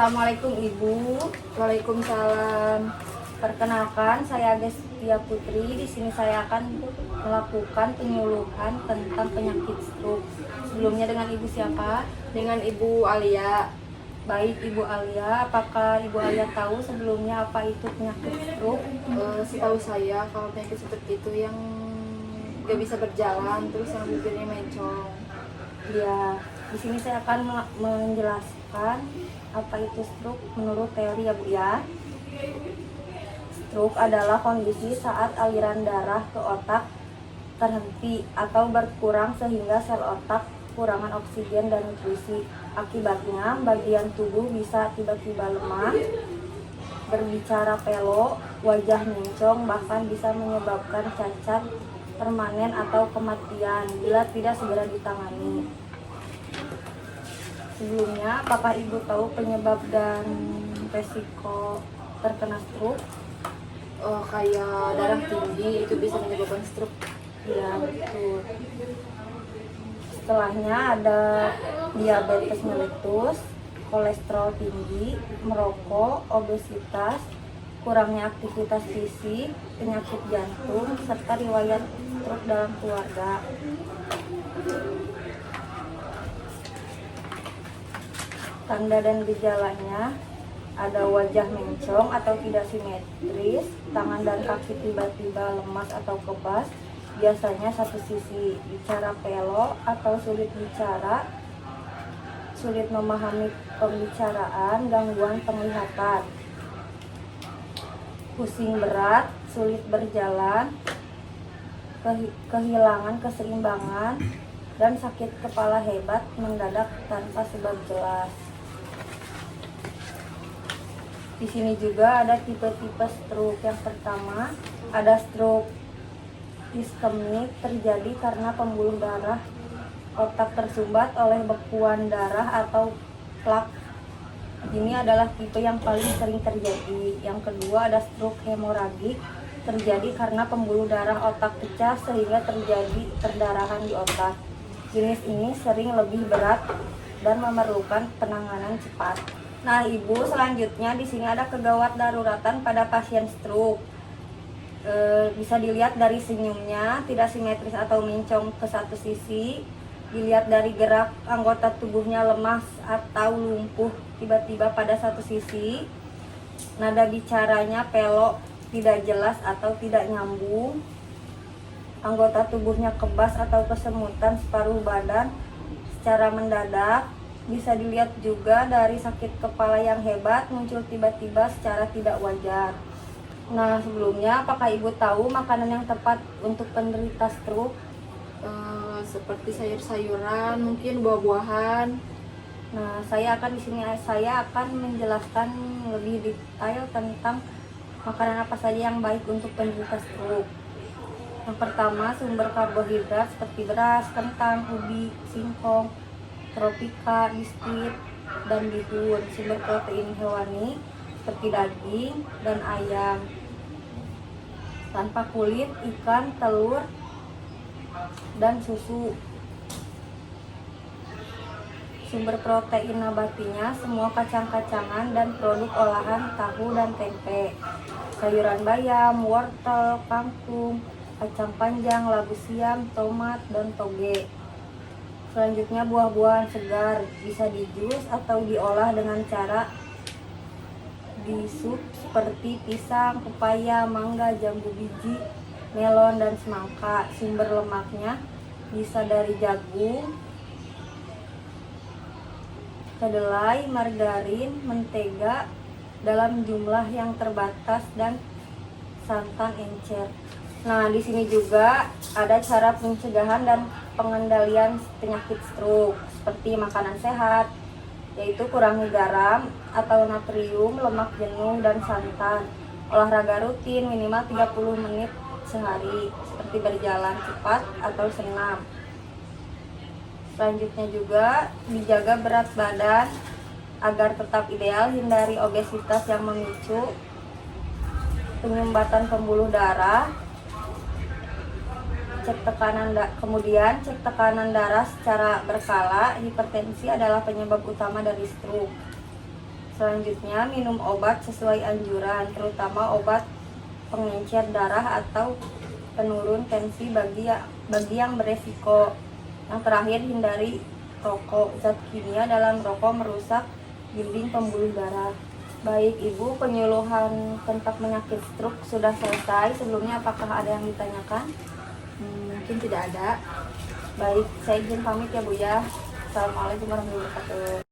Assalamualaikum Ibu. Waalaikumsalam. Perkenalkan, saya Destia Putri. Di sini saya akan melakukan penyuluhan tentang penyakit stroke. Sebelumnya dengan Ibu siapa? Dengan Ibu Alia. Baik Ibu Alia, apakah Ibu Alia tahu sebelumnya apa itu penyakit stroke? Setahu saya kalau penyakit seperti itu yang gak bisa berjalan terus yang bibirnya mencong. Ya, di sini saya akan menjelaskan apa itu stroke menurut teori ya Bu ya. Stroke adalah kondisi saat aliran darah ke otak terhenti atau berkurang sehingga sel otak kekurangan oksigen dan nutrisi. Akibatnya bagian tubuh bisa tiba-tiba lemah, berbicara pelo, wajah mencong, bahkan bisa menyebabkan cacat permanen atau kematian bila tidak segera ditangani. Sebelumnya, apakah Ibu tahu penyebab dan resiko terkena stroke? Kayak darah tinggi itu bisa menyebabkan stroke. Ya, betul. Setelahnya ada diabetes mellitus, kolesterol tinggi, merokok, obesitas, kurangnya aktivitas fisik, penyakit jantung, serta riwayat stroke dalam keluarga. Tanda dan gejalanya ada wajah mencong atau tidak simetris, tangan dan kaki tiba-tiba lemas atau kebas, biasanya satu sisi, bicara pelo atau sulit bicara, sulit memahami pembicaraan, gangguan penglihatan, pusing berat, sulit berjalan, kehilangan keseimbangan, dan sakit kepala hebat mendadak tanpa sebab jelas. Di sini juga ada tipe-tipe stroke. Yang pertama, ada stroke iskemik, terjadi karena pembuluh darah otak tersumbat oleh bekuan darah atau plak. Ini adalah tipe yang paling sering terjadi. Yang kedua, ada stroke hemoragik, terjadi karena pembuluh darah otak pecah sehingga terjadi perdarahan di otak. Jenis ini sering lebih berat dan memerlukan penanganan cepat. Nah, Ibu, selanjutnya di sini ada kegawat daruratan pada pasien stroke. Bisa dilihat dari senyumnya, tidak simetris atau mencong ke satu sisi. Dilihat dari gerak anggota tubuhnya lemas atau lumpuh tiba-tiba pada satu sisi. Nada bicaranya pelok, tidak jelas atau tidak nyambung. Anggota tubuhnya kebas atau kesemutan separuh badan secara mendadak. Bisa dilihat juga dari sakit kepala yang hebat muncul tiba-tiba secara tidak wajar. Nah, sebelumnya apakah Ibu tahu makanan yang tepat untuk penderita stroke? Seperti sayur-sayuran, mungkin buah-buahan. Nah, saya akan menjelaskan lebih detail tentang makanan apa saja yang baik untuk penderita stroke. Yang pertama, sumber karbohidrat seperti beras, kentang, ubi, singkong, tropika, biskuit, dan bihun. Sumber protein hewani seperti daging dan ayam tanpa kulit, ikan, telur, dan susu. Sumber protein nabatinya semua kacang-kacangan dan produk olahan tahu dan tempe, sayuran bayam, wortel, kangkung, kacang panjang, labu siam, tomat, dan toge. Selanjutnya buah-buahan segar bisa dijus atau diolah dengan cara disup seperti pisang, pepaya, mangga, jambu biji, melon, dan semangka. Sumber lemaknya bisa dari jagung, kedelai, margarin, mentega dalam jumlah yang terbatas, dan santan encer. Nah, di sini juga ada cara pencegahan dan pengendalian penyakit stroke seperti makanan sehat, yaitu kurangi garam atau natrium, lemak jenuh, dan santan. Olahraga rutin minimal 30 menit sehari seperti berjalan cepat atau senam. Selanjutnya juga dijaga berat badan agar tetap ideal, hindari obesitas yang memicu penyumbatan pembuluh darah. Kemudian cek tekanan darah secara berkala. Hipertensi adalah penyebab utama dari stroke. Selanjutnya, minum obat sesuai anjuran, terutama obat pengencer darah atau penurun tensi bagi yang beresiko. Yang terakhir, hindari rokok. Zat kimia dalam rokok merusak dinding pembuluh darah. Baik Ibu, penyuluhan tentang penyakit stroke sudah selesai. Sebelumnya apakah ada yang ditanyakan? Mungkin tidak ada. Baik, saya izin pamit ya Bu ya. Assalamualaikum warahmatullahi wabarakatuh.